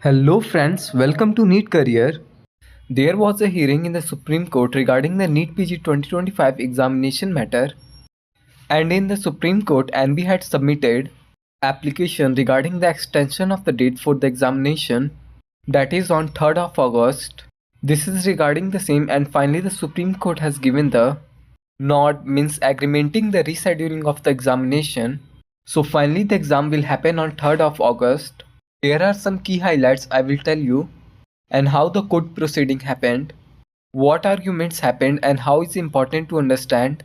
Hello friends, welcome to NEET Career. There was a hearing in the Supreme Court regarding the NEET PG 2025 examination matter, and in the Supreme Court NB had submitted application regarding the extension of the date for the examination, that is on 3rd of August. This is regarding the same, and finally the Supreme Court has given the nod, means agreementing the rescheduling of the examination. So finally the exam will happen on 3rd of August. There are some key highlights I will tell you, and how the court proceeding happened, what arguments happened, and how it's important to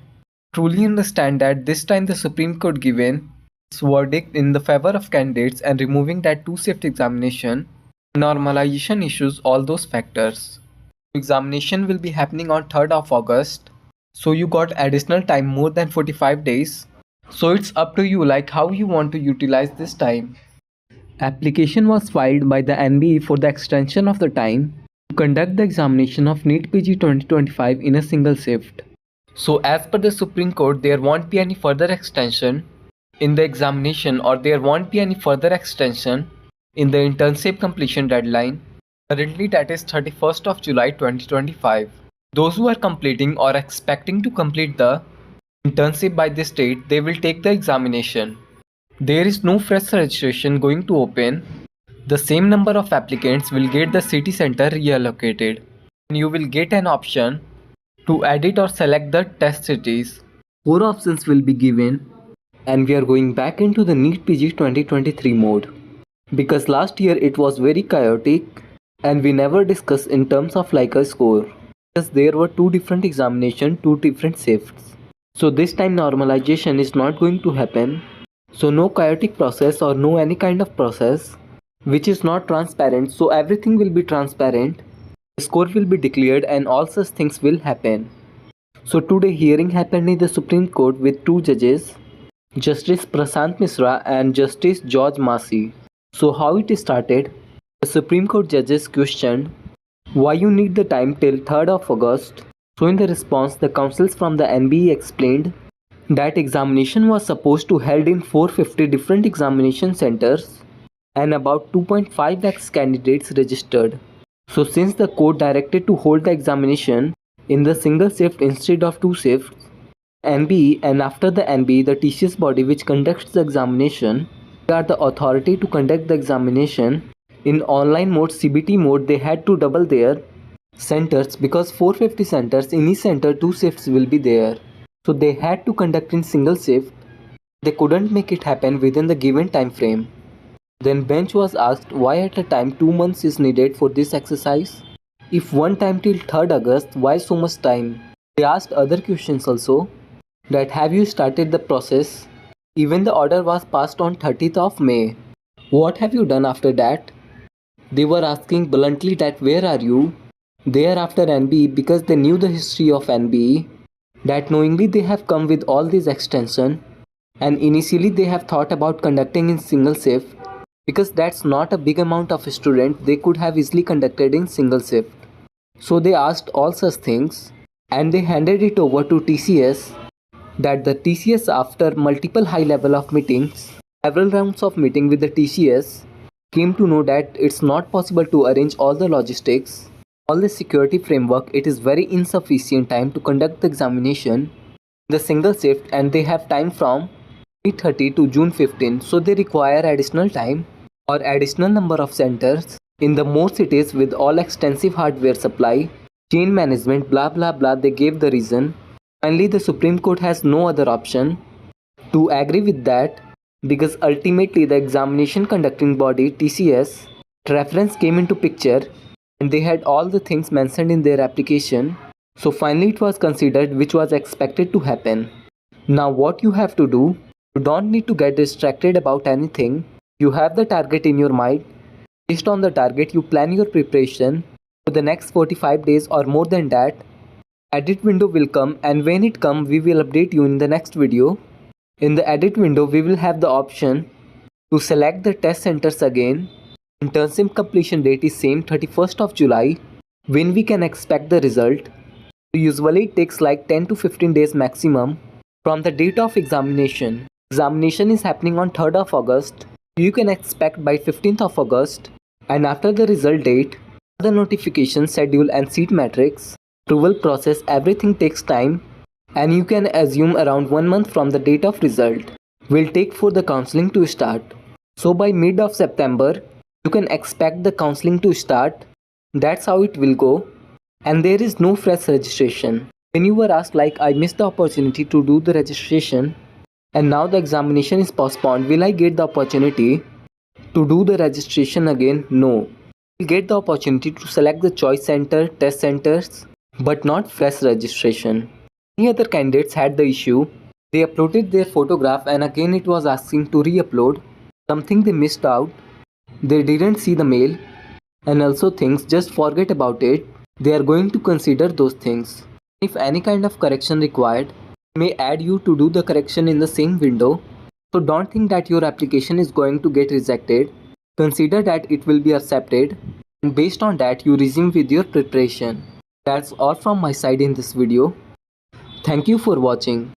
truly understand that this time the Supreme Court given its verdict in the favor of candidates and removing that two-shift examination, normalization issues, all those factors. Examination will be happening on 3rd of August, so you got additional time more than 45 days. So it's up to you like how you want to utilize this time. Application was filed by the NBE for the extension of the time to conduct the examination of NEET PG 2025 in a single shift. So as per the Supreme Court, there won't be any further extension in the examination, or there won't be any further extension in the internship completion deadline. Currently that is 31st of July 2025. Those who are completing or expecting to complete the internship by this date, they will take the examination. There is no fresh registration going to open. The same number of applicants will get the city center reallocated, and you will get an option to edit or select the test cities. 4 options will be given, and we are going back into the NEET PG 2023 mode, because last year it was very chaotic and we never discussed in terms of like a score, because there were two different examinations, two different shifts. So this time normalization is not going to happen. So no chaotic process or no any kind of process which is not transparent. So everything will be transparent. The score will be declared and all such things will happen. So today hearing happened in the Supreme Court with two judges, Justice Prashant Misra and Justice George Massey. So how it started? The Supreme Court judges questioned why you need the time till 3rd of August. So in the response, the counsels from the NBE explained that examination was supposed to held in 450 different examination centers and about 2.5 lakhs candidates registered. So since the court directed to hold the examination in the single shift instead of two shifts, NBE, and after the NBE, the TCS body which conducts the examination, they are the authority to conduct the examination in online mode, CBT mode. They had to double their centers because 450 centers, in each center 2 shifts will be there. So they had to conduct in single shift. They couldn't make it happen within the given time frame. Then bench was asked why at a time 2 months is needed for this exercise. If one time till 3rd August, why so much time? They asked other questions also, that have you started the process? Even the order was passed on 30th of May. What have you done after that? They were asking bluntly that where are you? Thereafter NBE, because they knew the history of NBE, that knowingly they have come with all this extension, and initially they have thought about conducting in single shift because that's not a big amount of students, they could have easily conducted in single shift. So they asked all such things and they handed it over to TCS, that the TCS, after multiple high level of meetings, several rounds of meeting with the TCS, came to know that it's not possible to arrange all the logistics, all the security framework. It is very insufficient time to conduct the examination in the single shift, and they have time from May 30 to June 15. So they require additional time or additional number of centers in the more cities with all extensive hardware supply, chain management, blah blah blah. They gave the reason. Finally, the Supreme Court has no other option to agree with that, because ultimately the examination conducting body TCS reference came into picture and they had all the things mentioned in their application. So finally it was considered, which was expected to happen. Now what you have to do, you don't need to get distracted about anything. You have the target in your mind. Based on the target, you plan your preparation for the next 45 days or more than that. Edit window will come, and when it comes, we will update you in the next video. In the edit window, we will have the option to select the test centers again. Internship completion date is same, 31st of July. When we can expect the result? Usually it takes like 10 to 15 days maximum from the date of examination. Examination is happening on 3rd of August. You can expect by 15th of August And after the result date, the notification schedule and seat matrix, approval process, everything takes time, and you can assume around 1 month from the date of result will take for the counseling to start. So by mid of September, you can expect the counseling to start. That's how it will go. And there is no fresh registration. When you were asked like I missed the opportunity to do the registration and now the examination is postponed, will I get the opportunity to do the registration again? No. You will get the opportunity to select the choice center, test centers, but not fresh registration. Many other candidates had the issue. They uploaded their photograph and again it was asking to re-upload. Something they missed out. They didn't see the mail. And also things, just forget about it. They are going to consider those things. If any kind of correction required, they may add you to do the correction in the same window. So don't think that your application is going to get rejected. Consider that it will be accepted. And based on that, you resume with your preparation. That's all from my side in this video. Thank you for watching.